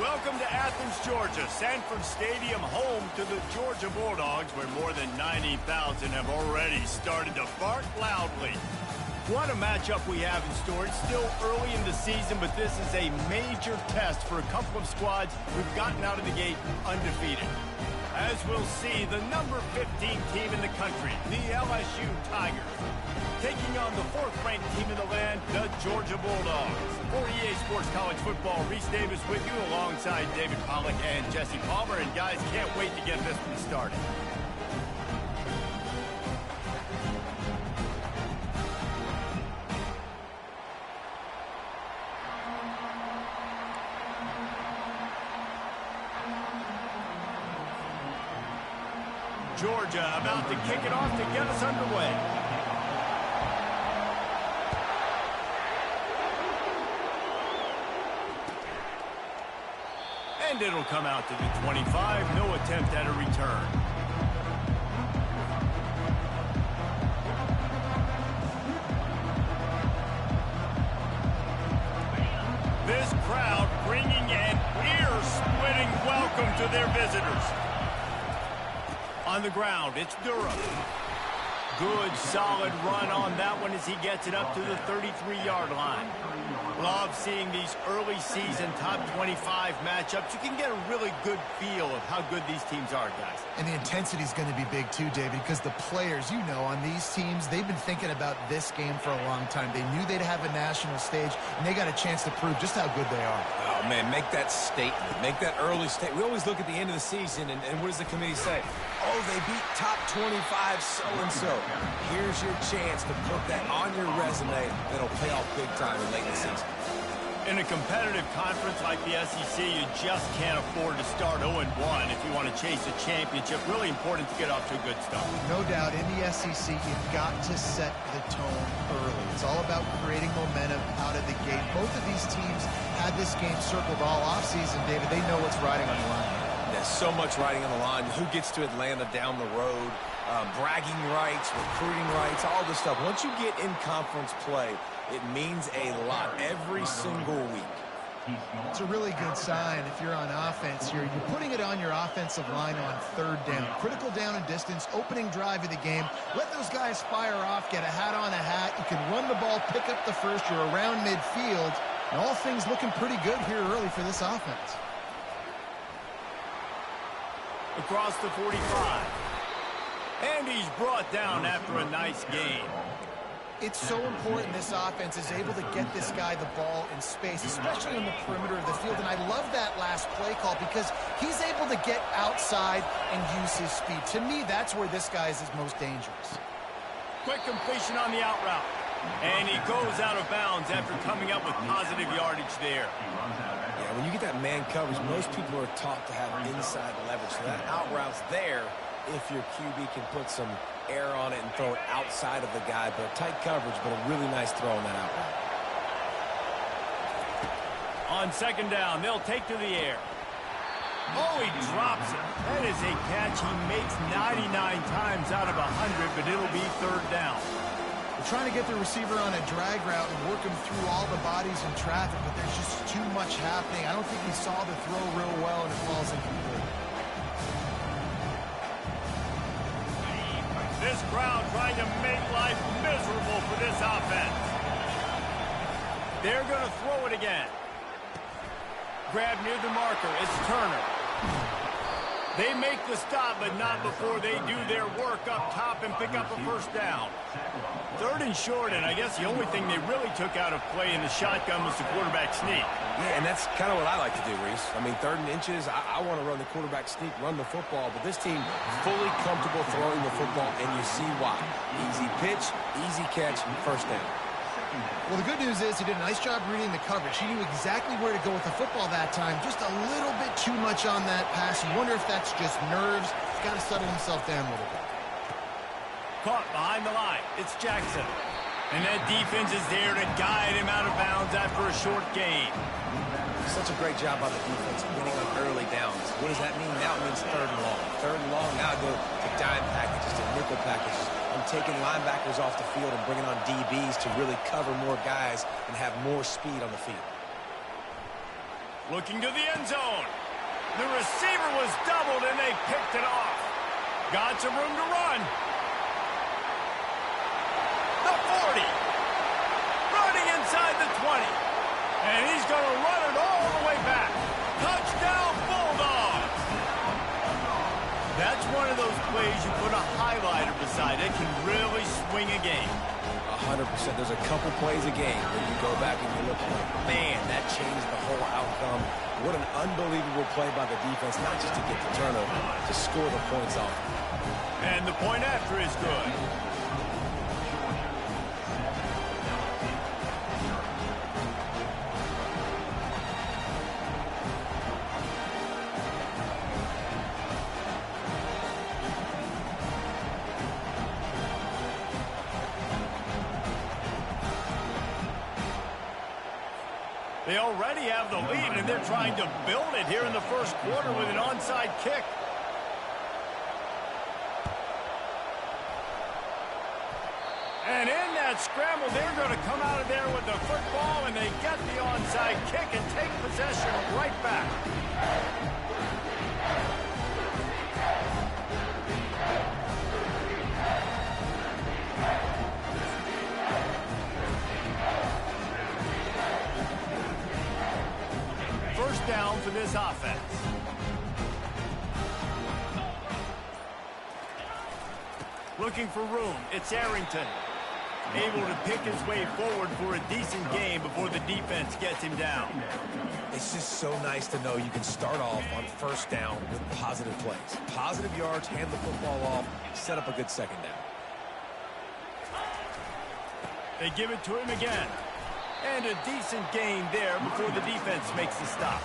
Welcome to Athens, Georgia, Sanford Stadium, home to the Georgia Bulldogs, where more than 90,000 have already started to bark loudly. What a matchup we have in store. It's still early in the season, but this is a major test for a couple of squads who've gotten out of the gate undefeated. As we'll see, the number 15 team in the country, the LSU Tigers, taking on the fourth-ranked team in the land, the Georgia Bulldogs. For EA Sports College Football, Reese Davis with you alongside David Pollack and Jesse Palmer. And guys, can't wait to get this one started. Georgia about to kick it off to get us underway. And it'll come out to the 25. No attempt at a return. This crowd bringing an ear-splitting welcome to their visitors. On the ground, it's Durham. Good, solid run on that one as he gets it up to the 33-yard line. Love seeing these early season top 25 matchups. You can get a really good feel of how good these teams are, guys. And the intensity is going to be big too, David, because the players, you know, on these teams, they've been thinking about this game for a long time. They knew they'd have a national stage, and they got a chance to prove just how good they are. Oh, man, make that statement. Make that early statement. We always look at the end of the season, and what does the committee say? Oh, they beat top 25 so-and-so. Here's your chance to put that on your resume that'll pay off big time in late in the season. In a competitive conference like the SEC, you just can't afford to start 0-1 if you want to chase a championship. Really important to get off to a good start. No doubt, in the SEC, you've got to set the tone early. It's all about creating momentum out of the gate. Both of these teams had this game circled all offseason, David. They know what's riding on the line. There's so much riding on the line. Who gets to Atlanta down the road? Bragging rights, recruiting rights, all this stuff. Once you get in conference play, it means a lot every single week. It's a really good sign if you're on offense here. You're putting it on your offensive line on third down. Critical down and distance, opening drive of the game. Let those guys fire off, get a hat on a hat. You can run the ball, pick up the first. You're around midfield. And all things looking pretty good here early for this offense. Across the 45. And he's brought down after a nice gain. It's so important this offense is able to get this guy the ball in space, especially on the perimeter of the field. And I love that last play call because he's able to get outside and use his speed. To me, that's where this guy is his most dangerous. Quick completion on the out route. And he goes out of bounds after coming up with positive yardage there. Yeah, when you get that man coverage, most people are taught to have inside leverage. So that out route's there if your QB can put some air on it and throw it outside of the guy. But tight coverage, but a really nice throw on that out route. On second down, they'll take to the air. Oh, he drops it. That is a catch he makes 99 times out of 100, but it'll be third down. They're trying to get the receiver on a drag route and work him through all the bodies in traffic, but there's just too much happening. I don't think he saw the throw real well, and it falls incomplete. This crowd trying to make life miserable for this offense. They're going to throw it again. Grab near the marker. It's Turner. They make the stop, but not before they do their work up top and pick up a first down. Third and short, and I guess the only thing they really took out of play in the shotgun was the quarterback sneak. Yeah, and that's kind of what I like to do, Reese. I mean, third and inches, I want to run the quarterback sneak, run the football, but this team fully comfortable throwing the football, and you see why. Easy pitch, easy catch, first down. Well, the good news is he did a nice job reading the coverage. He knew exactly where to go with the football that time. Just a little bit too much on that pass. You wonder if that's just nerves. He's got to settle himself down a little bit. Caught behind the line. It's Jackson. And that defense is there to guide him out of bounds after a short gain. Such a great job by the defense winning on early downs. What does that mean? Now it means third and long. Third and long, now go to dime packages, to nickel packages. I'm taking linebackers off the field and bringing on DBs to really cover more guys and have more speed on the field. Looking to the end zone. The receiver was doubled, and they picked it off. Got some room to run. The 40. Running inside the 20. And he's going to run it all the way back. Touchdown, Bulldogs. That's one of those plays you put a highlighter beside it. Can really swing a game. 100%. There's a couple plays a game where you go back and you look like, man, that changed the whole outcome. What an unbelievable play by the defense, not just to get the turnover, to score the points off. And the point after is good. They already have the lead, and they're trying to build it here in the first quarter with an onside kick. And in that scramble, they're going to come out of there with the football, and they get the onside kick and take possession right back. First down for this offense. Looking for room. It's Arrington. Able to pick his way forward for a decent game before the defense gets him down. It's just so nice to know you can start off on first down with positive plays. Positive yards, hand the football off, set up a good second down. They give it to him again. And a decent gain there before the defense makes the stop.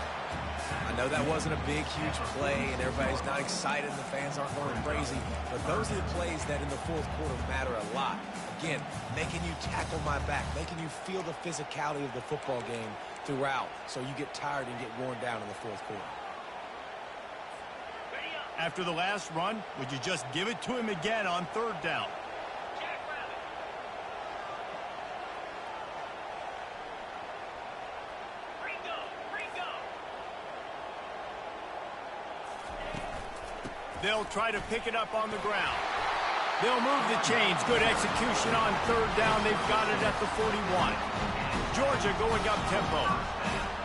I know that wasn't a big, huge play, and everybody's not excited, and the fans aren't going crazy, but those are the plays that in the fourth quarter matter a lot. Again, making you tackle my back, making you feel the physicality of the football game throughout, so you get tired and get worn down in the fourth quarter. After the last run, would you just give it to him again on third down? They'll try to pick it up on the ground. They'll move the chains. Good execution on third down. They've got it at the 41. Georgia going up tempo.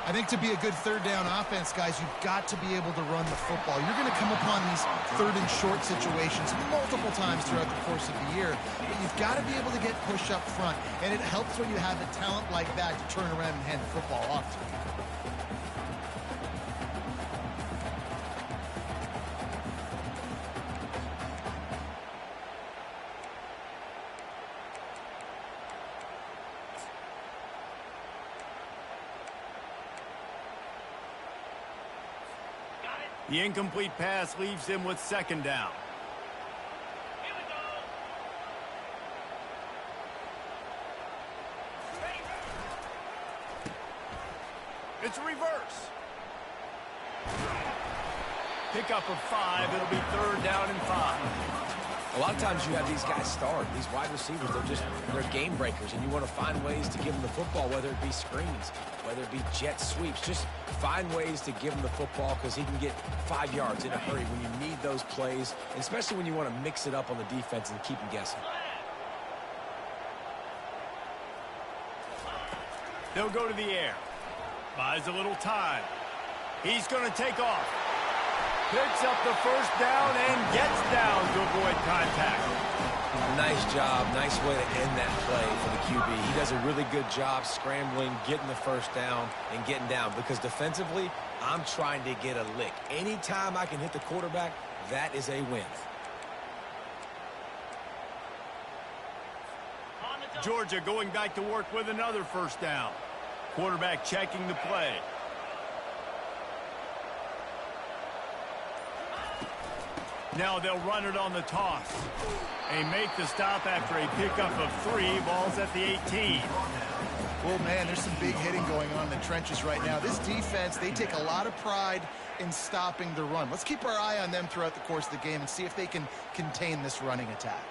I think to be a good third down offense, guys, you've got to be able to run the football. You're going to come upon these third and short situations multiple times throughout the course of the year, but you've got to be able to get push up front, and it helps when you have a talent like that to turn around and hand the football off to. The incomplete pass leaves him with second down. It's a reverse. Pickup of 5. It'll be third down and 5. A lot of times you have these guys start, these wide receivers, they're game breakers, and you want to find ways to give them the football, whether it be screens, whether it be jet sweeps. Just find ways to give him the football because he can get 5 yards in a hurry when you need those plays, especially when you want to mix it up on the defense and keep them guessing. They'll go to the air. Buys a little time. He's going to take off. Picks up the first down and gets down to avoid contact. Nice job. Nice way to end that play for the QB. He does a really good job scrambling, getting the first down, and getting down. Because defensively, I'm trying to get a lick. Anytime I can hit the quarterback, that is a win. Georgia going back to work with another first down. Quarterback checking the play. Now they'll run it on the toss. They make the stop after a pickup of 3. Ball's at the 18. Well, man, there's some big hitting going on in the trenches right now. This defense, they take a lot of pride in stopping the run. Let's keep our eye on them throughout the course of the game and see if they can contain this running attack.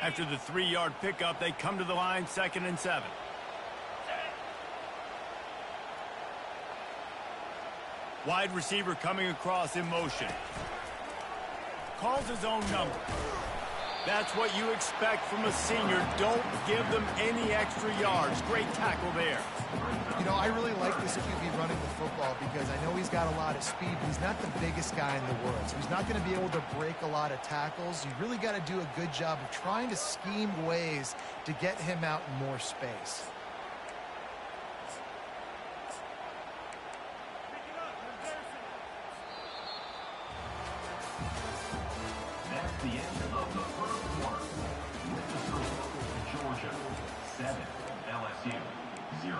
After the 3-yard pickup, they come to the line, 2nd and 7. Wide receiver coming across in motion. Calls his own number. That's what you expect from a senior. Don't give them any extra yards. Great tackle there. You know, I really like this QB running the football because I know he's got a lot of speed, but he's not the biggest guy in the world. So he's not going to be able to break a lot of tackles. You really got to do a good job of trying to scheme ways to get him out in more space. That's the end of the first quarter. With the score, Georgia 7, LSU 0.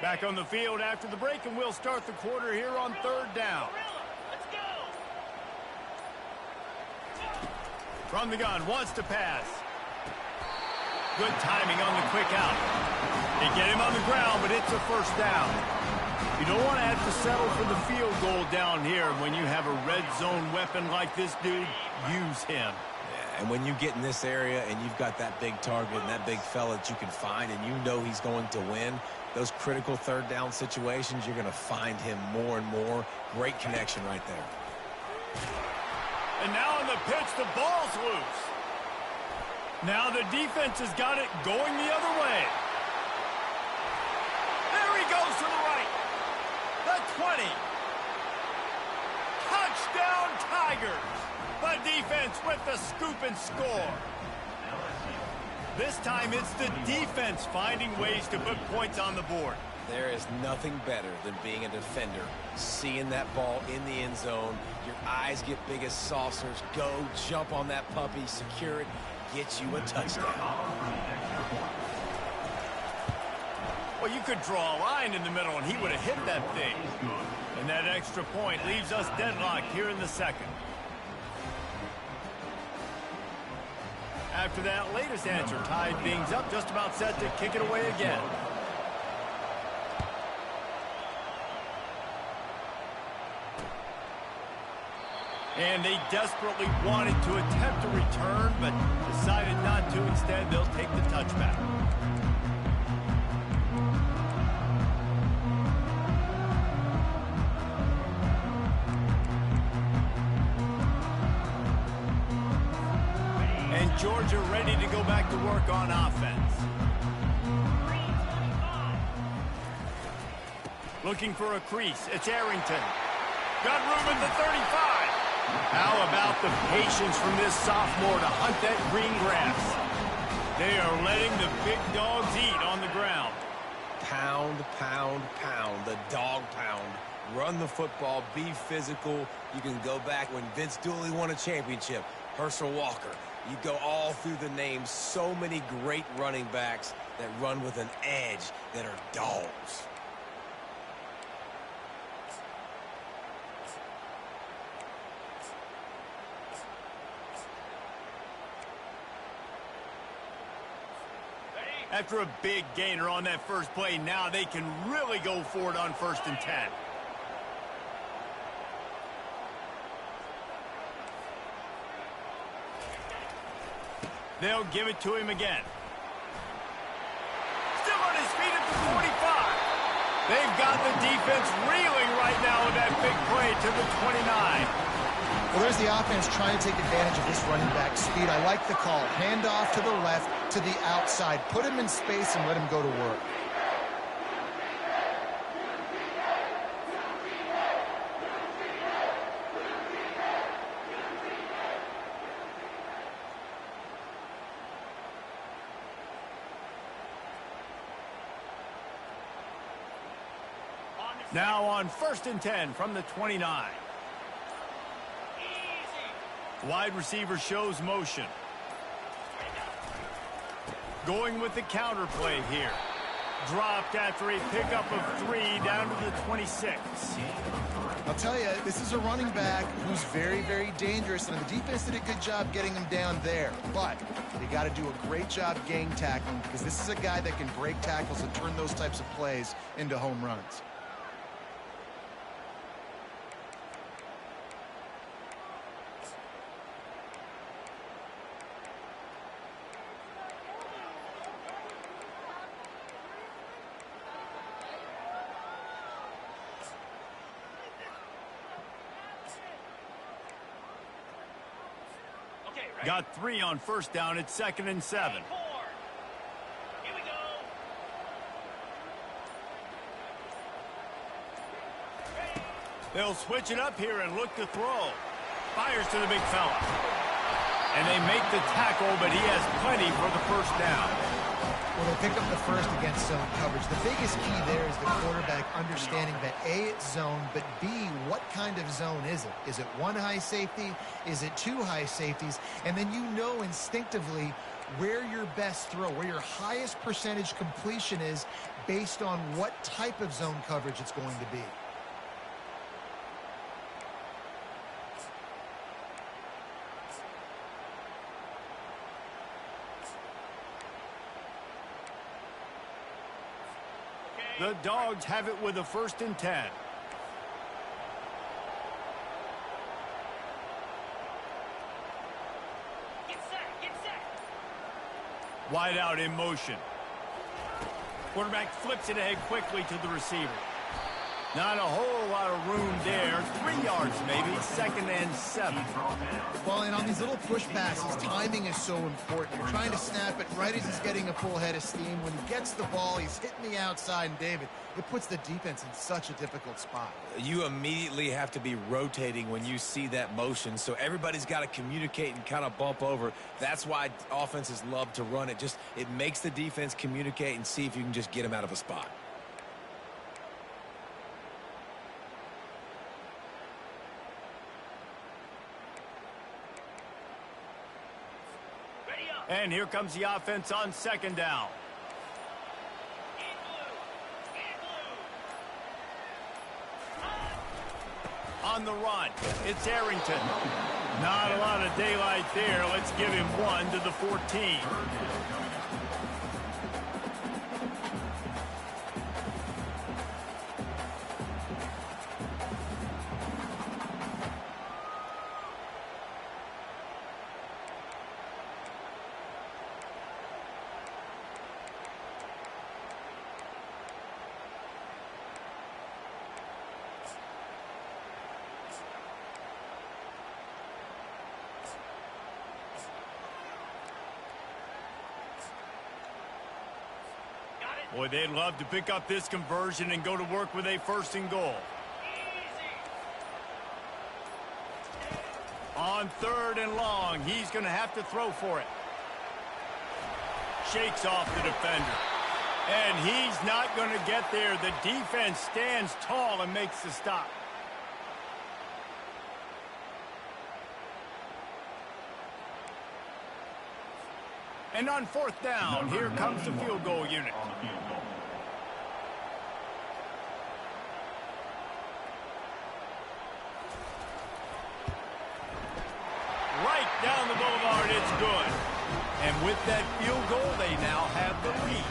Back on the field after the break, and we'll start the quarter here on 3rd down. From the gun, wants to pass. Good timing on the quick out. They get him on the ground, but it's a 1st down. You don't want to have to settle for the field goal down here. When you have a red zone weapon like this dude, use him. Yeah, and when you get in this area and you've got that big target and that big fella that you can find and you know he's going to win, those critical 3rd down situations, you're going to find him more and more. Great connection right there. And now on the pitch, the ball's loose. Now the defense has got it going the other way. There he goes to the right. The 20. Touchdown Tigers. The defense with the scoop and score. This time it's the defense finding ways to put points on the board. There is nothing better than being a defender, seeing that ball in the end zone. Your eyes get big as saucers. Go, jump on that puppy, secure it, get you a touchdown. Well, you could draw a line in the middle, and he would have hit that thing. And that extra point leaves us deadlocked here in the 2nd. After that latest answer, tied things up, just about set to kick it away again. And they desperately wanted to attempt a return, but decided not to. Instead, they'll take the touchback. And Georgia ready to go back to work on offense. Looking for a crease. It's Arrington. Got room at the 35. How about the patience from this sophomore to hunt that green grass? They are letting the big dogs eat on the ground. Pound, pound, pound, the dog pound. Run the football, be physical. You can go back when Vince Dooley won a championship, Herschel Walker. You go all through the names. So many great running backs that run with an edge that are dogs. After a big gainer on that first play, now they can really go for it on 1st and 10. They'll give it to him again. Still on his feet at the 45. They've got the defense reeling right now with that big play to the 29. Well, there's the offense trying to take advantage of this running back speed. I like the call. Hand off to the left, to the outside. Put him in space and let him go to work. Now on 1st and 10 from the 29. Wide receiver shows motion. Going with the counter play here. Dropped after a pickup of 3 down to the 26. Now tell you, this is a running back who's very, very dangerous, and the defense did a good job getting him down there. But you got to do a great job gang tackling, because this is a guy that can break tackles and turn those types of plays into home runs. Got 3 on first down. It's 2nd and 7. Here we go. They'll switch it up here and look to throw. Fires to the big fella. And they make the tackle, but he has plenty for the first down. Well, they pick up the first against zone coverage. The biggest key there is the quarterback understanding that A, it's zone, but B, what kind of zone is it? Is it 1 high safety? Is it 2 high safeties? And then you know instinctively where your best throw, where your highest percentage completion is based on what type of zone coverage it's going to be. The Dogs have it with a 1st and 10. Get set, get set. Wide out in motion. Quarterback flips it ahead quickly to the receiver. Not a whole lot of room there. 3 yards maybe. 2nd and 7. Well, and on these little push passes, timing is so important. You're trying to snap it right as he's getting a full head of steam. When he gets the ball, he's hitting the outside, and David, it puts the defense in such a difficult spot. You immediately have to be rotating when you see that motion, so everybody's got to communicate and kind of bump over. That's why offenses love to run it. It makes the defense communicate and see if you can just get them out of a spot. And here comes the offense on 2nd down. On the run, it's Arrington. Not a lot of daylight there. Let's give him 1 to the 14. Boy, they'd love to pick up this conversion and go to work with a 1st and goal. On 3rd and long, he's going to have to throw for it. Shakes off the defender. And he's not going to get there. The defense stands tall and makes the stop. And on 4th down, here comes the field goal unit. Right down the boulevard, it's good. And with that field goal, they now have the lead.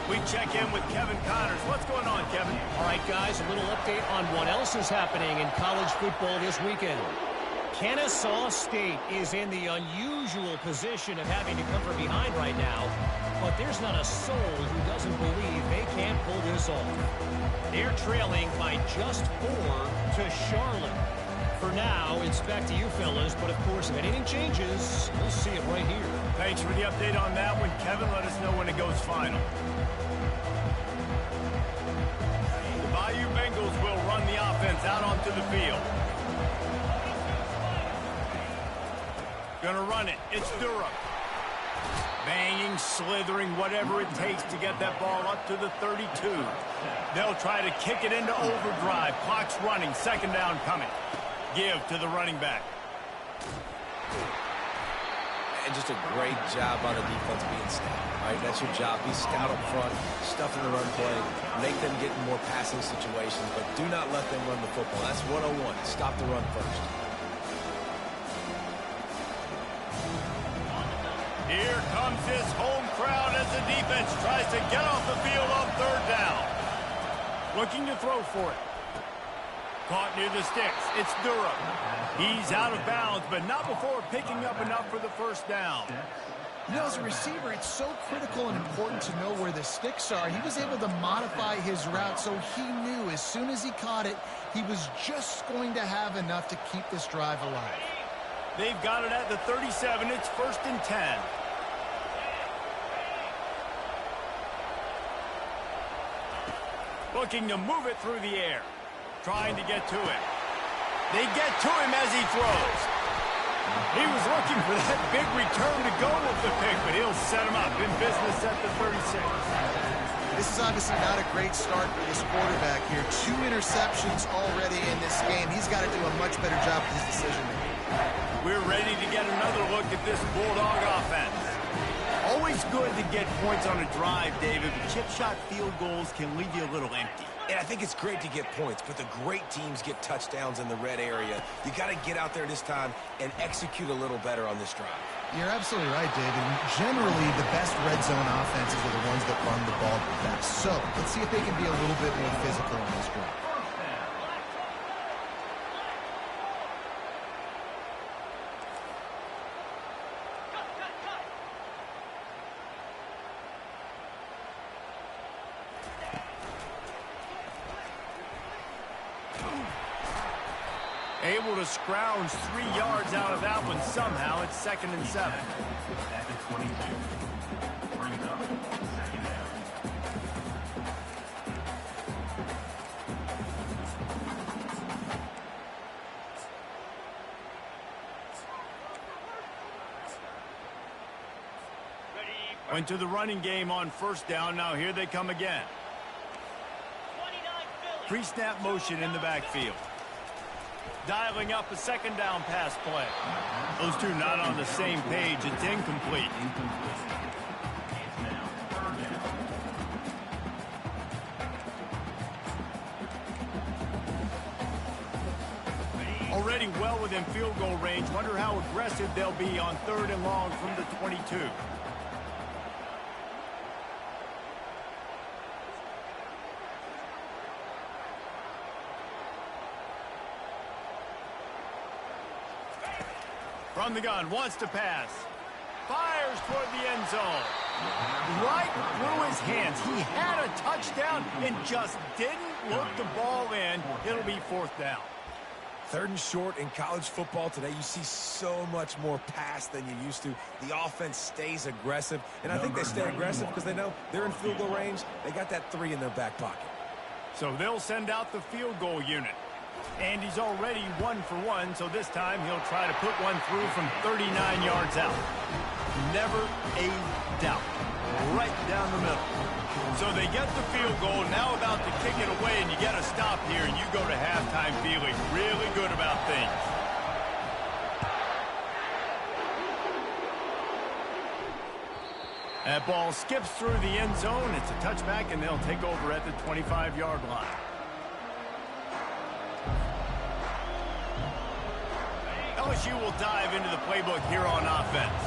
We check in with Kevin Connors. What's going on, Kevin? All right, guys, a little update on what else is happening in college football this weekend. Kennesaw State is in the unusual position of having to come from behind right now, but there's not a soul who doesn't believe they can pull this off. They're trailing by just 4 to Charlotte. For now, it's back to you fellas, but of course, if anything changes, we'll see it right here. Thanks for the update on that one, Kevin. Let us know when it goes final. The Bayou Bengals will run the offense out onto the field. Gonna run it. It's Durham. Banging, slithering, whatever it takes to get that ball up to the 32. They'll try to kick it into overdrive. Clock's running. 2nd down coming. Give to the running back. And just a great job on the defense being stout. All right, that's your job. Be stout up front, stuff in the run play, make them get in more passing situations, but do not let them run the football. That's 101. Stop the run first. Here comes his home crowd as the defense tries to get off the field on third down. Looking to throw for it. Caught near the sticks. It's Durham. He's out of bounds, but not before picking up enough for the first down. You know, as a receiver, it's so critical and important to know where the sticks are. He was able to modify his route, so he knew as soon as he caught it, he was just going to have enough to keep this drive alive. They've got it at the 37. It's 1st and 10. Looking to move it through the air. Trying to get to it. They get to him as he throws. He was looking for that big return to go with the pick, but he'll set him up in business at the 36. This is obviously not a great start for this quarterback here. 2 interceptions already in this game. He's got to do a much better job with his decision-making. We're ready to get another look at this Bulldog offense. Always good to get points on a drive, David, but chip shot field goals can leave you a little empty. And I think it's great to get points, but the great teams get touchdowns in the red area. You got to get out there this time and execute a little better on this drive. You're absolutely right, David. Generally, the best red zone offenses are the ones that run the ball the best. So let's see if they can be a little bit more physical on this drive. Able to scrounge 3 yards out of that one somehow. It's 2nd and 7. At the 22. Brings up 2nd down. Went to the running game on 1st down. Now here they come again. Pre-snap motion in the backfield. Dialing up a 2nd down pass play. Those two not on the same page. It's incomplete. It's now 3rd down. Already well within field goal range. Wonder how aggressive they'll be on 3rd and long from the 22. From the gun, wants to pass. Fires toward the end zone. Right through his hands. He had a touchdown and just didn't look the ball in. It'll be 4th down. 3rd and short in college football today. You see so much more pass than you used to. The offense stays aggressive, and I think they stay aggressive because they know they're in field goal range. They got that 3 in their back pocket. So they'll send out the field goal unit. And he's already 1 for 1, so this time he'll try to put one through from 39 yards out. Never a doubt. Right down the middle. So they get the field goal, now about to kick it away, and you get a stop here, and you go to halftime feeling really good about things. That ball skips through the end zone. It's a touchback, and they'll take over at the 25-yard line. LSU will dive into the playbook here on offense.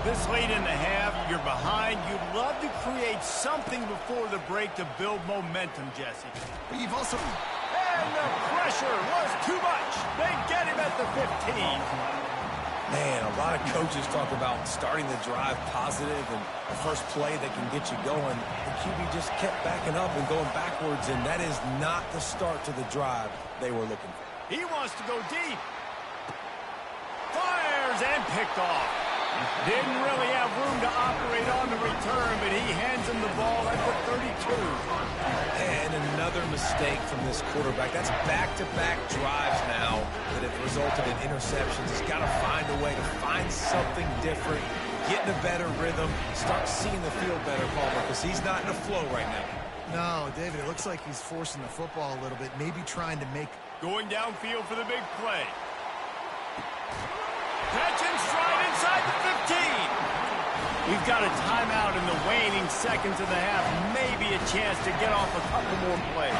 This late in the half, you're behind. You'd love to create something before the break to build momentum, Jesse. But you've also... And the pressure was too much. They get him at the 15. Man, a lot of coaches talk about starting the drive positive and the first play that can get you going. The QB just kept backing up and going backwards, and that is not the start to the drive they were looking for. He wants to go deep. Fires and picked off. Didn't really have room to operate on the return, but he hands him the ball at the 32. And another mistake from this quarterback. That's back-to-back drives now that have resulted in interceptions. He's got to find a way to find something different, get in a better rhythm, start seeing the field better, Palmer, because he's not in a flow right now. No, David, it looks like he's forcing the football a little bit, maybe trying to make... Going downfield for the big play. Catching stride inside the 15. We've got a timeout in the waning seconds of the half. Maybe a chance to get off a couple more plays.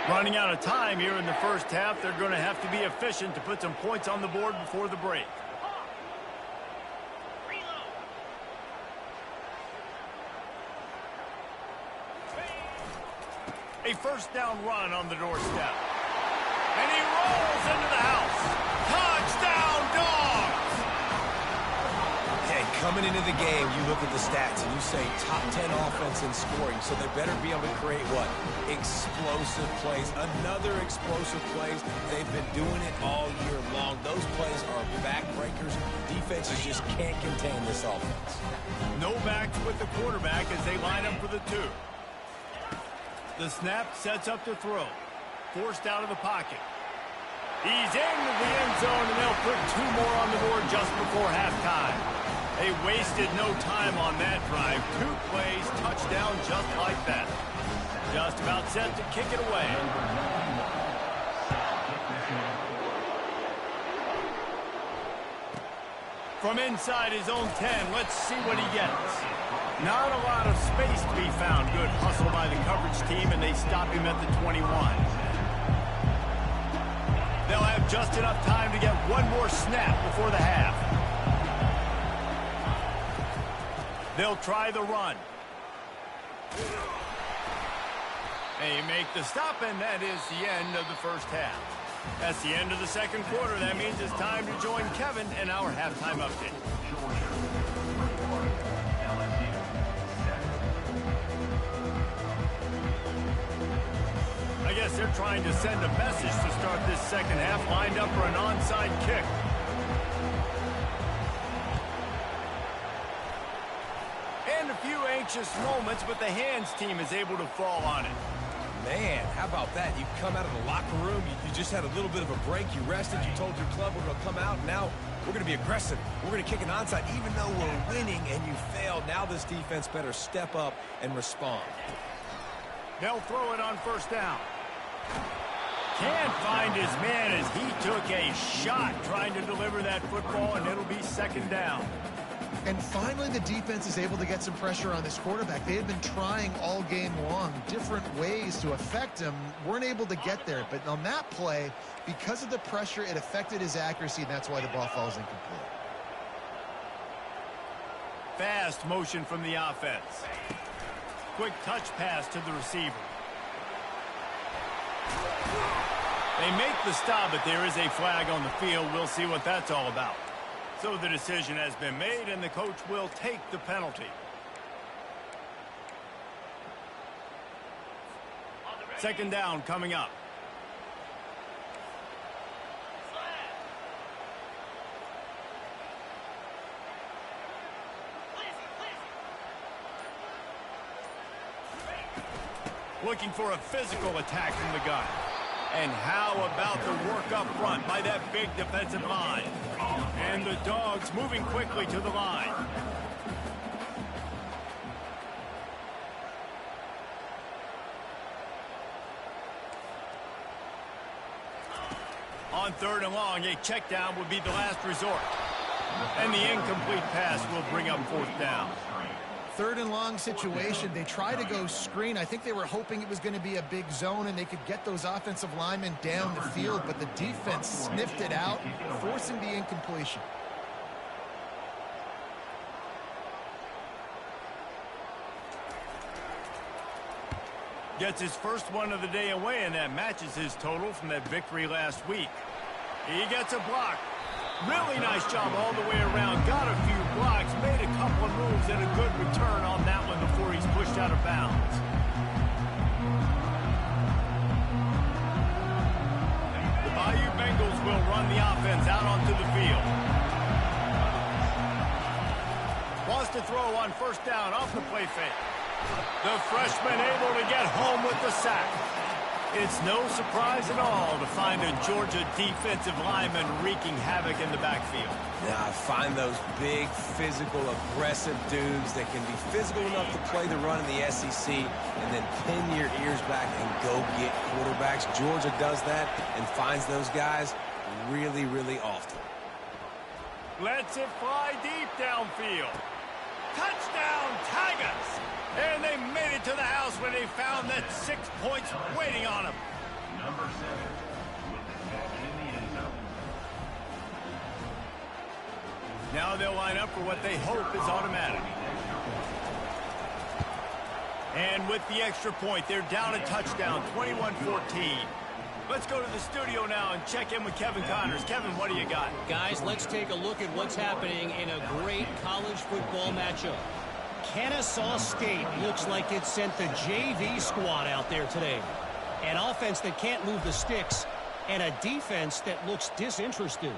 Running out of time here in the first half. They're going to have to be efficient to put some points on the board before the break. A first down run on the doorstep. And he rolls into the house. Touchdown, Dogs! Hey, coming into the game, you look at the stats and you say top 10 offense in scoring, so they better be able to create what? Explosive plays. Another explosive plays. They've been doing it all year long. Those plays are backbreakers. Defenses just can't contain this offense. No backs with the quarterback as they line up for the 2. The snap sets up to throw. Forced out of the pocket. He's into the end zone, and they'll put 2 more on the board just before halftime. They wasted no time on that drive. 2 plays, touchdown just like that. Just about set to kick it away. From inside his own 10, let's see what he gets. Not a lot of space to be found. Good hustle by the coverage team, and they stop him at the 21. They'll have just enough time to get one more snap before the half. They'll try the run. They make the stop, and that is the end of the first half. That's the end of the second quarter. That means it's time to join Kevin in our halftime update. I guess they're trying to send a message to start this second half, lined up for an onside kick. And a few anxious moments, but the hands team is able to fall on it. Man, how about that? You come out of the locker room, you just had a little bit of a break, you rested, you told your club we're going to come out, and now we're going to be aggressive. We're going to kick an onside, even though we're winning and you failed. Now this defense better step up and respond. They'll throw it on first down. Can't find his man as he took a shot trying to deliver that football, and it'll be second down. And finally, the defense is able to get some pressure on this quarterback. They had been trying all game long different ways to affect him. Weren't able to get there. But on that play, because of the pressure, it affected his accuracy, and that's why the ball falls incomplete. Fast motion from the offense. Quick touch pass to the receiver. They make the stop, but there is a flag on the field. We'll see what that's all about. So the decision has been made, and the coach will take the penalty. Second down coming up. Looking for a physical attack from the gun. And how about the work up front by that big defensive line? And the Dogs moving quickly to the line. On third and long, a check down would be the last resort. And the incomplete pass will bring up fourth down. Third and long situation. They try to go screen. I think they were hoping it was going to be a big zone and they could get those offensive linemen down the field, but the defense sniffed it out, forcing the incompletion. Gets his first one of the day away, and that matches his total from that victory last week. He gets a block. Really nice job all the way around. Got a few blocks, made a couple of moves, and a good return on that one before he's pushed out of bounds. The Bayou Bengals will run the offense out onto the field. Wants to throw on first down off the play fake. The freshman able to get home with the sack. It's no surprise at all to find a Georgia defensive lineman wreaking havoc in the backfield. Now, I find those big, physical, aggressive dudes that can be physical enough to play the run in the SEC and then pin your ears back and go get quarterbacks. Georgia does that and finds those guys really, really often. Lets it fly deep downfield. Touchdown, Tigers! And they made it to the house when they found that 6 points waiting on them. Number 7 with the catch in the end zone. Now they'll line up for what they hope is automatic. And with the extra point, they're down a touchdown, 21-14. Let's go to the studio now and check in with Kevin Connors. Kevin, what do you got? Guys, let's take a look at what's happening in a great college football matchup. Kennesaw State looks like it sent the JV squad out there today. An offense that can't move the sticks and a defense that looks disinterested.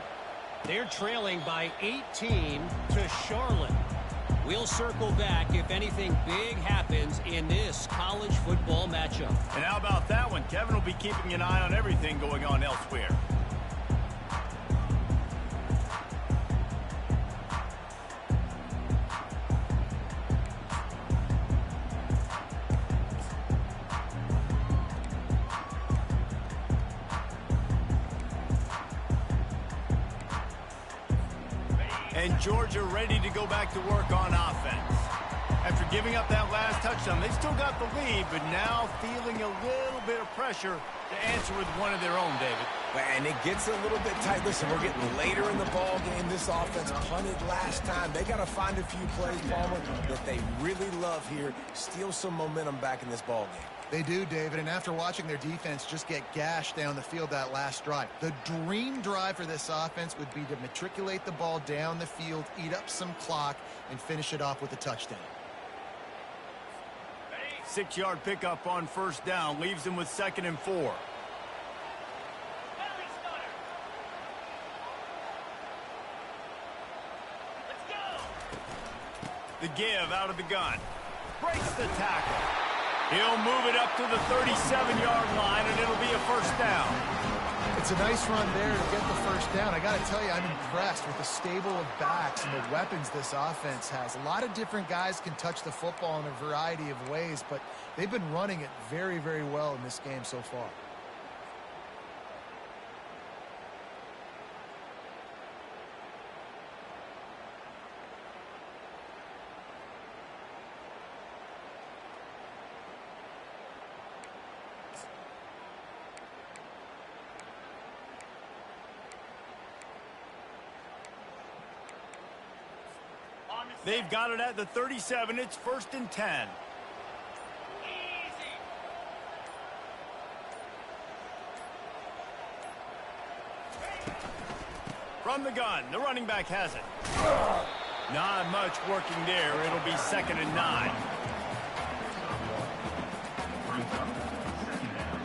They're trailing by 18 to Charlotte. We'll circle back if anything big happens in this college football matchup. And how about that one? Kevin will be keeping an eye on everything going on elsewhere. And Georgia ready to go back to work on offense. After giving up that last touchdown, they still got the lead, but now feeling a little bit of pressure to answer with one of their own, David. And it gets a little bit tight. Listen, we're getting later in the ball game. This offense punted last time. They got to find a few plays, Palmer, that they really love here. Steal some momentum back in this ball game. They do, David, and after watching their defense just get gashed down the field that last drive, the dream drive for this offense would be to matriculate the ball down the field, eat up some clock, and finish it off with a touchdown. 6-yard pickup on first down leaves them with 2nd and 4. Let's go. The give out of the gun. Breaks the tackle. He'll move it up to the 37-yard line, and it'll be a first down. It's a nice run there to get the first down. I got to tell you, I'm impressed with the stable of backs and the weapons this offense has. A lot of different guys can touch the football in a variety of ways, but they've been running it very, very well in this game so far. They've got it at the 37. It's 1st and 10. Easy. From the gun, the running back has it. Not much working there. It'll be 2nd and 9. Brings up 2nd down.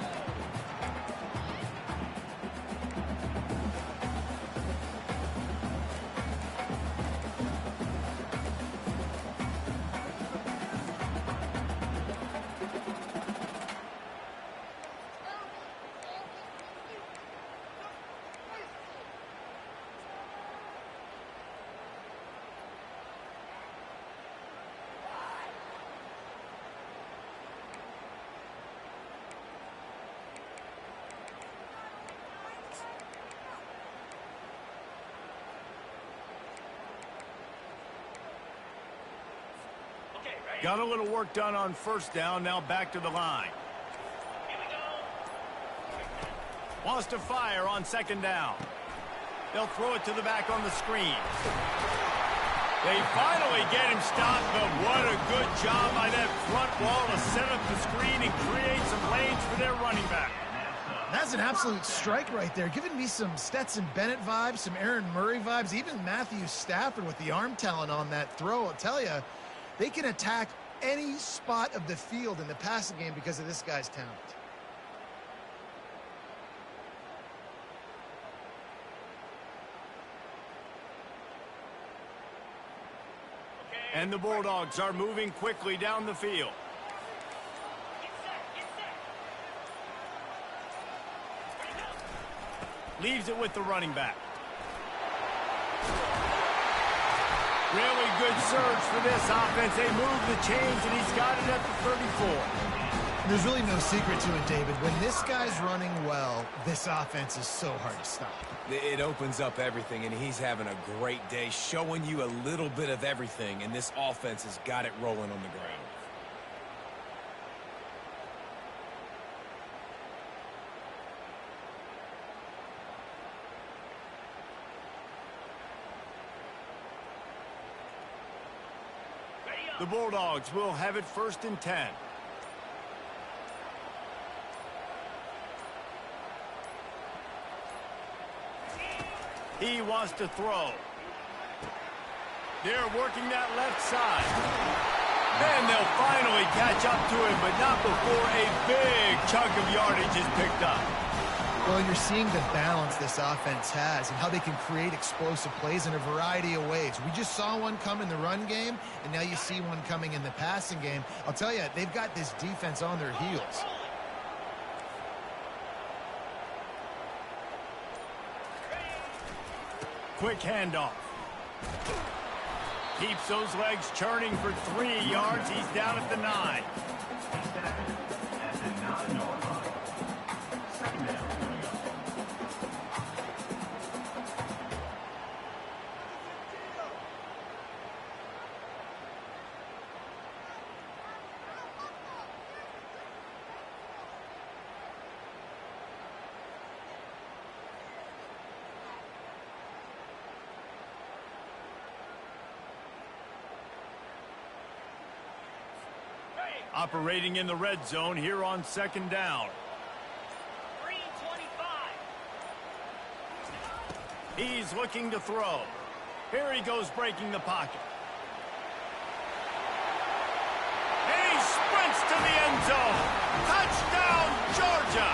Okay, ready? Got a little work done on first down. Now back to the line. Here we go. Wants to fire on 2nd down. They'll throw it to the back on the screen. They finally get him stopped, but what a good job by that front wall to set up the screen and create some lanes for their running back. That's an absolute strike right there, giving me some Stetson Bennett vibes, some Aaron Murray vibes, even Matthew Stafford with the arm talent on that throw. I'll tell you, they can attack any spot of the field in the passing game because of this guy's talent. And the Bulldogs are moving quickly down the field. Get set. Get set. Leaves it with the running back. Really good surge for this offense. They move the chains, and he's got it at the 34. There's really no secret to it, David. When this guy's running well, this offense is so hard to stop. It opens up everything, and he's having a great day, showing you a little bit of everything, and this offense has got it rolling on the ground. The Bulldogs will have it 1st and 10. He wants to throw. They're working that left side. And they'll finally catch up to him, but not before a big chunk of yardage is picked up. Well, you're seeing the balance this offense has and how they can create explosive plays in a variety of ways. We just saw one come in the run game, and now you see one coming in the passing game. I'll tell you, they've got this defense on their heels. Quick handoff. Keeps those legs churning for 3 yards. He's down at the 9. Operating in the red zone here on 2nd down. 325. He's looking to throw. Here he goes breaking the pocket. And he sprints to the end zone. Touchdown, Georgia!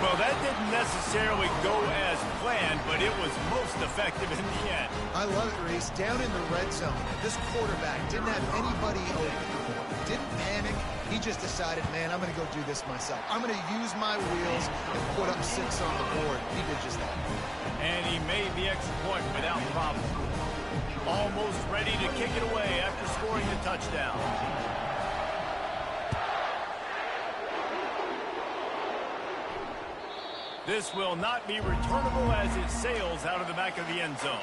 Well, that didn't necessarily go as planned, but it was most effective in the end. I love it, Reese. Down in the red zone, this quarterback didn't have anybody open. Didn't panic. He just decided, man, I'm going to go do this myself. I'm going to use my wheels and put up 6 on the board. He did just that. And he made the extra point without problem. Almost ready to kick it away after scoring the touchdown. This will not be returnable as it sails out of the back of the end zone.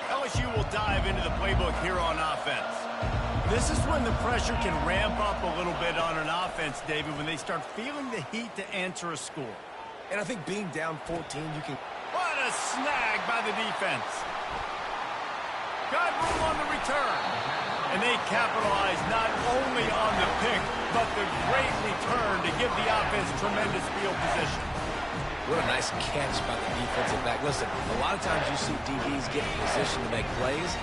LSU will dive into the playbook here on offense. This is when the pressure can ramp up a little bit on an offense, David, when they start feeling the heat to answer a score. And I think being down 14, you can... What a snag by the defense. Got room on the return. And they capitalize not only on the pick, but the great return to give the offense tremendous field position. What a nice catch by the defensive back. Listen, a lot of times you see DBs get in position to make plays,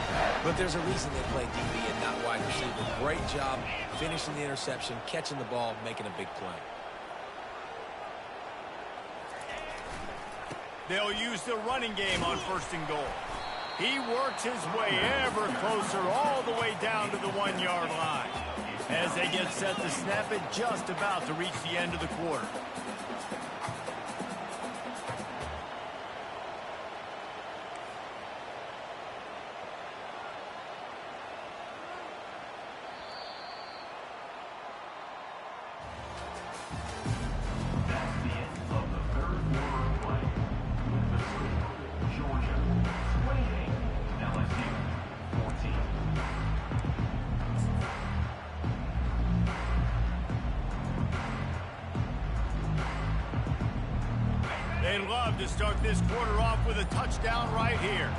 but there's a reason they play DB and not wide receiver. Great job finishing the interception, catching the ball, making a big play. They'll use the running game on 1st and goal. He works his way ever closer all the way down to the 1-yard line. As they get set to snap it, just about to reach the end of the quarter. They'd love to start this quarter off with a touchdown right here.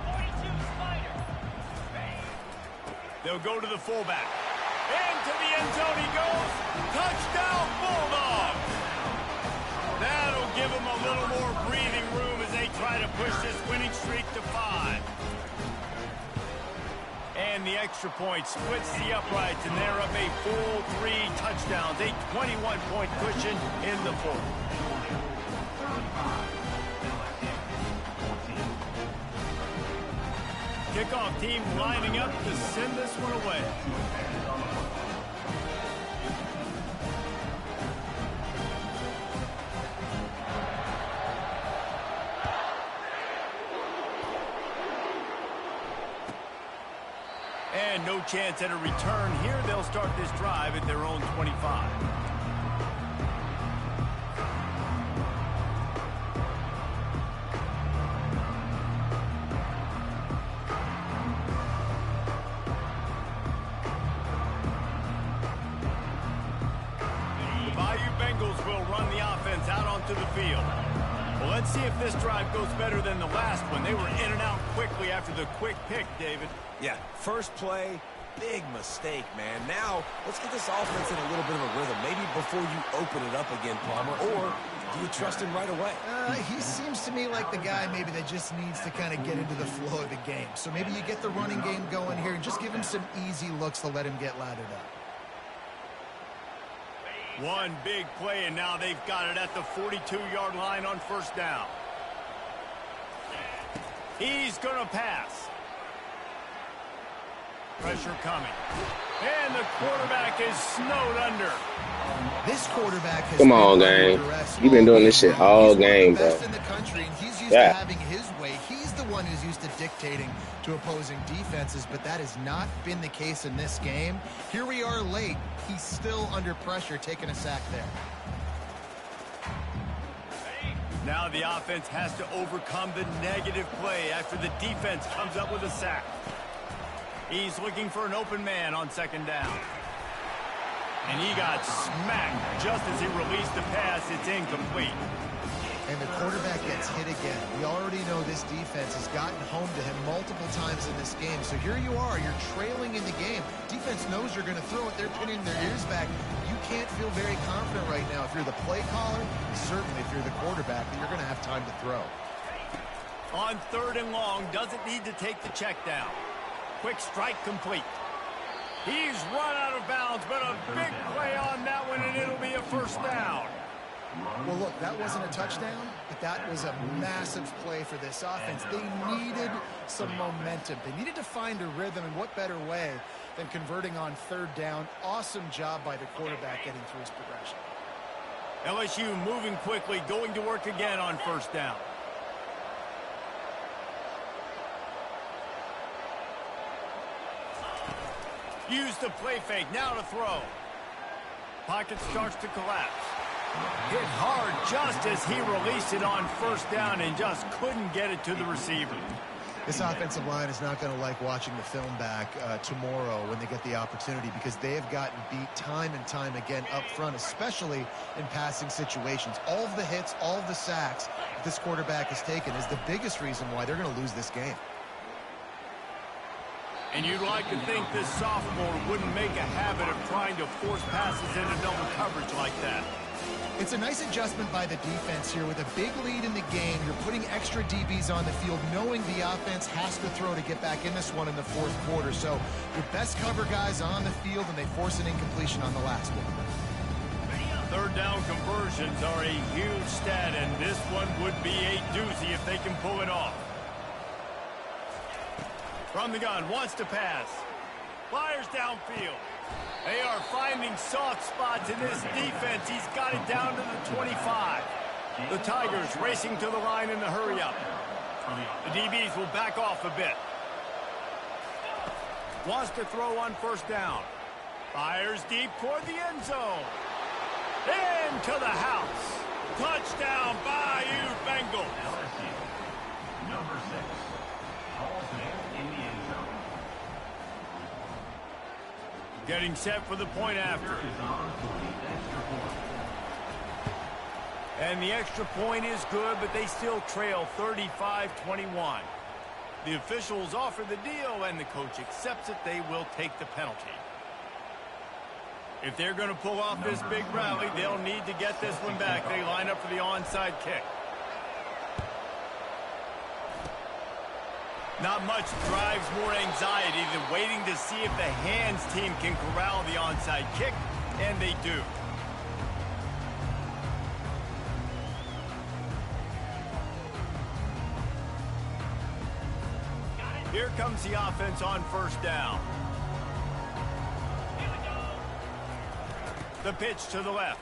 42 Spider. They'll go to the fullback. Into the end zone he goes. Touchdown, Bulldogs! That'll give them a little more breathing room as they try to push this winning streak to 5. And the extra point splits the uprights, and they're up a full 3 touchdowns, a 21-point cushion in the 4th. Kickoff team lining up to send this one away. And no chance at a return here. They'll start this drive at their own 25. To the field. Well, let's see if this drive goes better than the last one. They were in and out quickly after the quick pick, David. Yeah, first play, big mistake, man. Now, let's get this offense in a little bit of a rhythm. Maybe before you open it up again, Palmer, or do you trust him right away? He seems to me like the guy maybe that just needs to kind of get into the flow of the game. So maybe you get the running game going here and just give him some easy looks to let him get lathered up. One big play, and now they've got it at the 42-yard line on first down. He's going to pass. Pressure coming. And the quarterback is snowed under. This quarterback has Come on, gang. You've been doing this shit all game, bro. In the country, and he's used to having his way. He's the one who's used to dictating to opposing defenses, but that has not been the case in this game. Here we are late. He's still under pressure, taking a sack there. Now the offense has to overcome the negative play after the defense comes up with a sack. He's looking for an open man on second down. And he got smacked just as he released the pass. It's incomplete. And the quarterback gets hit again. We already know this defense has gotten home to him multiple times in this game. So here you are. You're trailing in the game. Defense knows you're going to throw it. They're pinning their ears back. You can't feel very confident right now if you're the play caller, certainly if you're the quarterback, that you're going to have time to throw. On third and long, doesn't need to take the check down. Quick strike complete. He's run out of bounds, but a big play on that one, and it'll be a first down. Well, look, that wasn't a touchdown, but that was a massive play for this offense. They needed some momentum. They needed to find a rhythm, and what better way than converting on third down. Awesome job by the quarterback getting through his progression. LSU moving quickly, going to work again on first down. Use the play fake, now to throw. Pocket starts to collapse. Hit hard just as he released it on first down and just couldn't get it to the receiver. This offensive line is not going to like watching the film back tomorrow when they get the opportunity, because they have gotten beat time and time again up front, especially in passing situations. All of the hits, all of the sacks this quarterback has taken is the biggest reason why they're going to lose this game. And you'd like to think this sophomore wouldn't make a habit of trying to force passes into double coverage like that. It's a nice adjustment by the defense here. With a big lead in the game, you're putting extra DBs on the field, knowing the offense has to throw to get back in this one in the fourth quarter. So your best cover guys on the field, and they force an incompletion on the last one. Third down conversions are a huge stat, and this one would be a doozy if they can pull it off. From the gun, wants to pass. Fires downfield. They are finding soft spots in this defense. He's got it down to the 25. The Tigers racing to the line in the hurry-up. The DBs will back off a bit. Wants to throw on first down. Fires deep toward the end zone. Into the house. Touchdown, Bayou Bengals. Number 6. Calls it in the end zone. Getting set for the point after. And the extra point is good, but they still trail 35-21. The officials offer the deal, and the coach accepts it. They will take the penalty. If they're going to pull off this big rally, they'll need to get this one back. They line up for the onside kick. Not much drives more anxiety than waiting to see if the hands team can corral the onside kick, and they do. Here comes the offense on first down. The pitch to the left.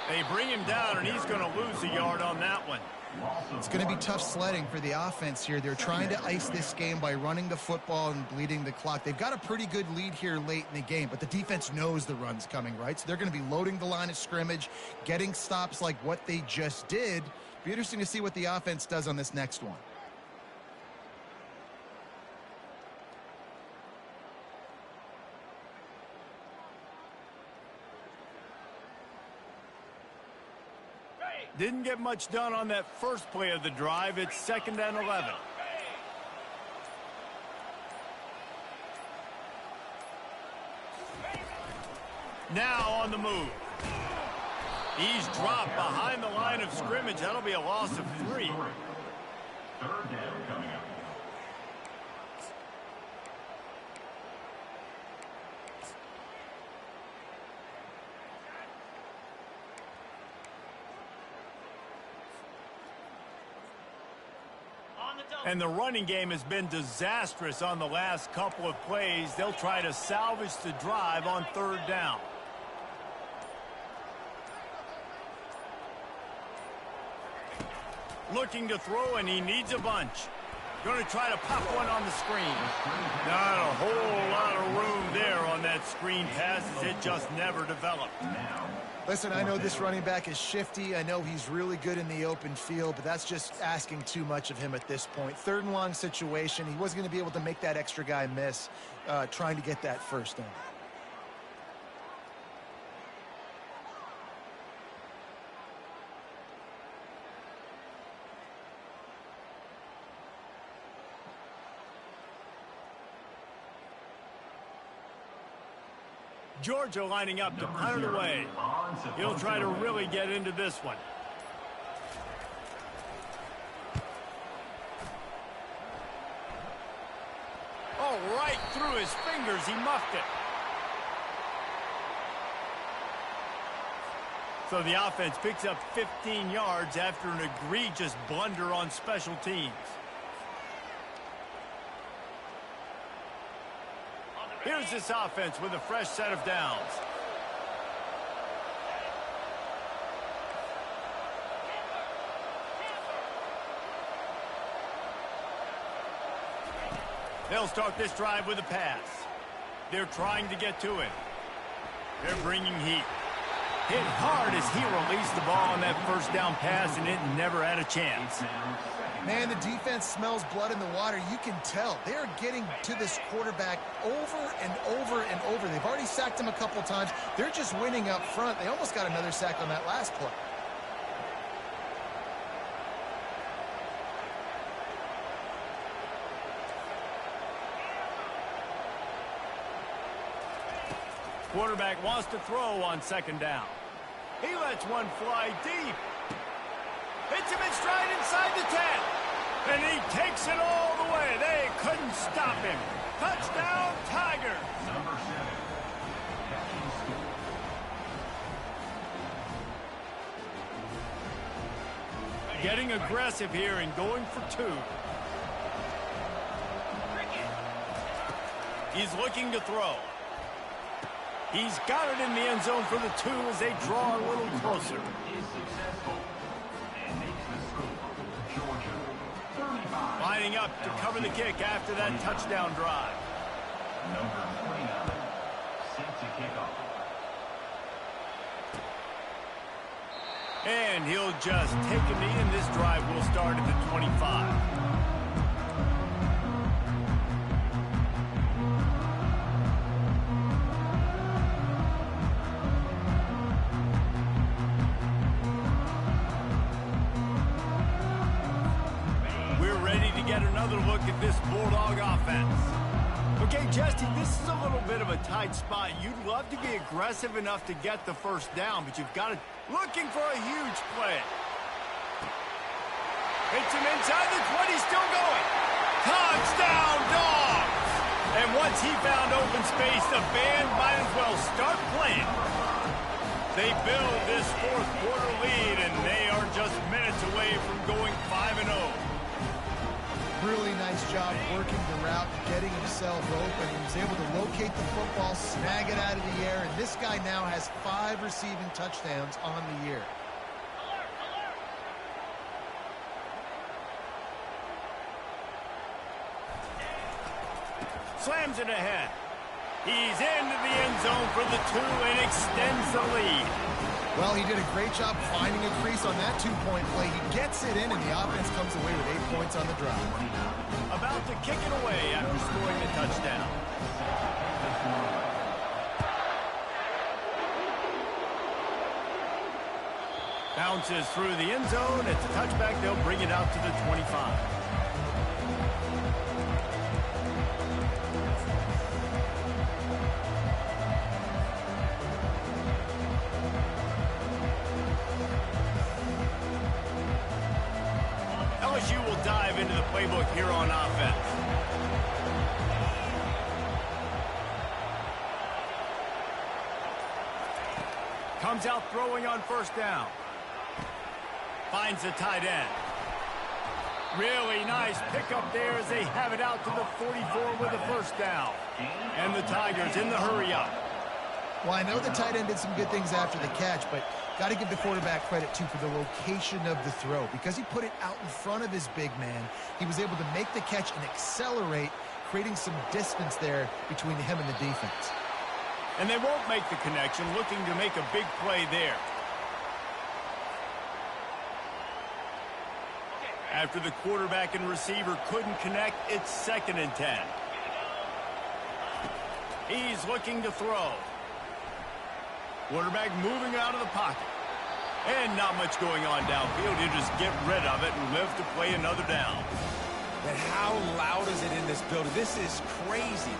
They bring him down, and he's going to lose a yard on that one. It's going to be tough sledding for the offense here. They're trying to ice this game by running the football and bleeding the clock. They've got a pretty good lead here late in the game, but the defense knows the run's coming, right? So they're going to be loading the line of scrimmage, getting stops like what they just did. Be interesting to see what the offense does on this next one. Didn't get much done on that first play of the drive. It's 2nd and 11. Now on the move. He's dropped behind the line of scrimmage. That'll be a loss of 3. 3rd down coming up. And the running game has been disastrous on the last couple of plays. They'll try to salvage the drive on 3rd down. Looking to throw, and he needs a bunch. Going to try to pop one on the screen. Not a whole lot of room there on that screen pass, as it just never developed. Listen, I know this running back is shifty. I know he's really good in the open field, but that's just asking too much of him at this point. 3rd and long situation. He wasn't going to be able to make that extra guy miss trying to get that 1st down. Georgia lining up to punt it away. He'll try to really get into this one. Oh, right through his fingers. He muffed it. So the offense picks up 15 yards after an egregious blunder on special teams. Here's this offense with a fresh set of downs. They'll start this drive with a pass. They're trying to get to it. They're bringing heat. Hit hard as he released the ball on that 1st down pass, and it never had a chance. Man, the defense smells blood in the water. You can tell. They're getting to this quarterback over and over and over. They've already sacked him a couple times. They're just winning up front. They almost got another sack on that last play. Quarterback wants to throw on 2nd down. He lets one fly deep. Hits him in stride inside the 10. And he takes it all the way. They couldn't stop him. Touchdown, Tigers. Number 7. Catching score. Getting aggressive here and going for 2. He's looking to throw. He's got it in the end zone for the 2 as they draw a little closer. Is successful and makes the score. Georgia 35. Lining up to cover the kick after that touchdown drive. Number 29 set to kick off. And he'll just take a knee, and this drive will start at the 25. Another look at this Bulldog offense. Okay, Justin, this is a little bit of a tight spot. You'd love to be aggressive enough to get the 1st down, but you've got to looking for a huge play. Hits him inside the 20, still going. Touchdown, Dogs! And once he found open space, the band might as well start playing. They build this 4th quarter lead, and they are just minutes away from going 5-0. really nice job working the route and getting himself open. He was able to locate the football, snag it out of the air, and this guy now has 5 receiving touchdowns on the year. Slams it ahead. He's into the end zone for the 2 and extends the lead. Well, he did a great job finding a crease on that 2-point play. He gets it in, and the offense comes away with 8 points on the drive. About to kick it away after scoring a touchdown. Bounces through the end zone. It's a touchback. They'll bring it out to the 25. LSU will dive into the playbook here on offense. Comes out throwing on first down. Finds the tight end. Really nice pickup there as they have it out to the 44 with a first down. And the Tigers in the hurry up. Well, I know the tight end did some good things after the catch, but got to give the quarterback credit, too, for the location of the throw. Because he put it out in front of his big man, he was able to make the catch and accelerate, creating some distance there between him and the defense. And they won't make the connection, looking to make a big play there. After the quarterback and receiver couldn't connect, it's 2nd and 10. He's looking to throw. Quarterback moving out of the pocket. And not much going on downfield. He'll just get rid of it and live to play another down. And how loud is it in this building? This is crazy.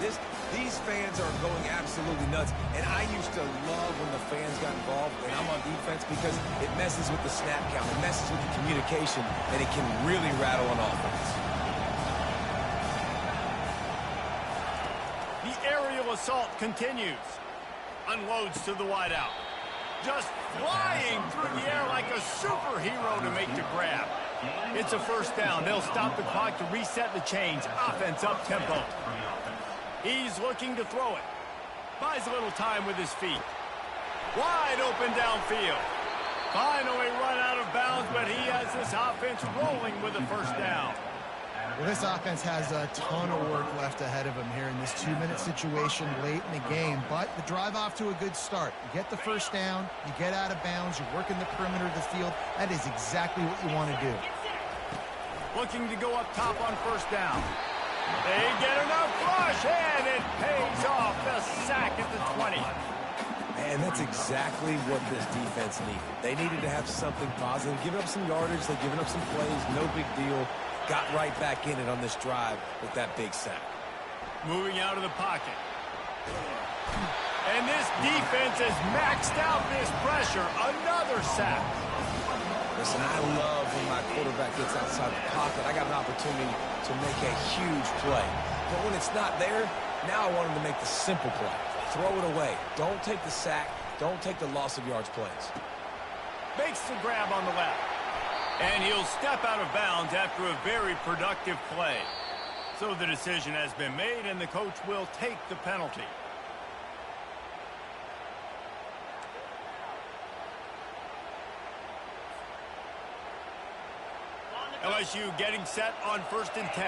These fans are going absolutely nuts. And I used to love when the fans got involved when I'm on defense because it messes with the snap count. It messes with the communication, and it can really rattle an offense. The aerial assault continues. Unloads to the wideout. Just flying through the air like a superhero to make the grab. It's a first down. They'll stop the clock to reset the chains. Offense up tempo. He's looking to throw it. Buys a little time with his feet. Wide open downfield. Finally run out of bounds, but he has this offense rolling with a first down. Well, this offense has a ton of work left ahead of them here in this 2-minute situation late in the game, but the drive off to a good start. You get the first down, you get out of bounds, you're working the perimeter of the field. That is exactly what you want to do. Looking to go up top on first down. They get enough rush, and it pays off. The sack at the 20. And that's exactly what this defense needed. They needed to have something positive. Giving up some yardage, they've given up some plays, no big deal. Got right back in it on this drive with that big sack. Moving out of the pocket. And this defense has maxed out this pressure. Another sack. Listen, I love when my quarterback gets outside the pocket. I got an opportunity to make a huge play. But when it's not there, now I want him to make the simple play. Throw it away. Don't take the sack. Don't take the loss of yards plays. Makes the grab on the left. And he'll step out of bounds after a very productive play. So the decision has been made, and the coach will take the penalty. LSU getting set on 1st and 10.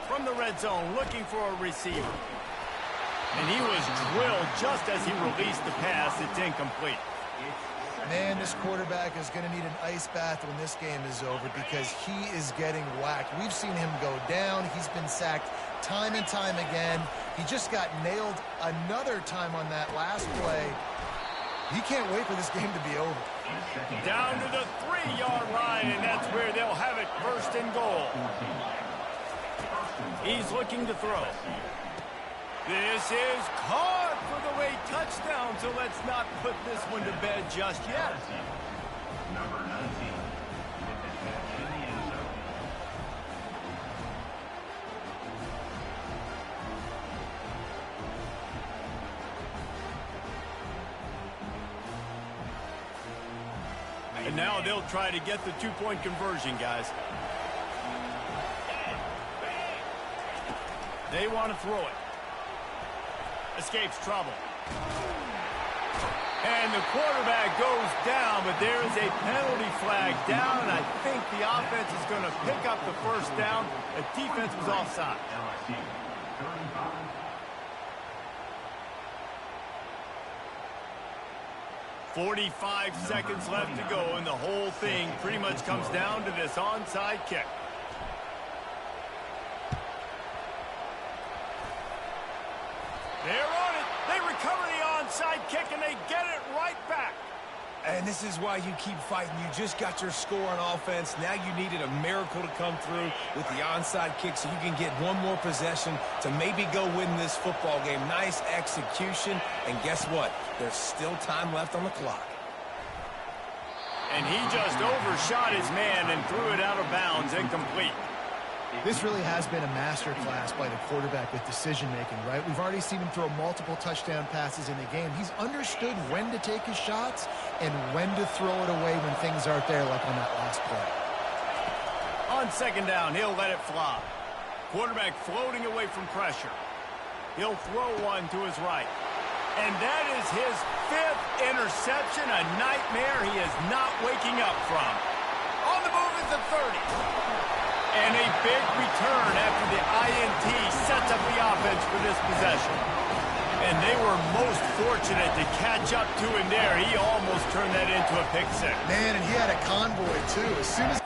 From the red zone, looking for a receiver. And he was drilled just as he released the pass. It's incomplete. Man, this quarterback is going to need an ice bath when this game is over because he is getting whacked. We've seen him go down. He's been sacked time and time again. He just got nailed another time on that last play. He can't wait for this game to be over. Down to the 3-yard line, and that's where they'll have it 1st and goal. He's looking to throw. This is caught for the late touchdown, so let's not put this one to bed just yet. Number 19 with the catch in the end zone. And now they'll try to get the two-point conversion, guys. They want to throw it. Escapes trouble. And the quarterback goes down, but there is a penalty flag down, and I think the offense is going to pick up the first down. The defense was offside. LSU 35. 45 seconds left to go, and the whole thing pretty much comes down to this onside kick. They're on it. They recover the onside kick, and they get it right back. And this is why you keep fighting. You just got your score on offense. Now you needed a miracle to come through with the onside kick so you can get one more possession to maybe go win this football game. Nice execution. And guess what? There's still time left on the clock. And he just overshot his man and threw it out of bounds, incomplete. This really has been a masterclass by the quarterback with decision-making, right? We've already seen him throw multiple touchdown passes in the game. He's understood when to take his shots and when to throw it away when things aren't there, like on that last play. On second down, he'll let it fly. Quarterback floating away from pressure. He'll throw one to his right. And that is his 5th interception, a nightmare he is not waking up from. On the move is the 30. And a big return after the INT sets up the offense for this possession. And they were most fortunate to catch up to him there. He almost turned that into a pick six. Man, and he had a convoy, too. As soon as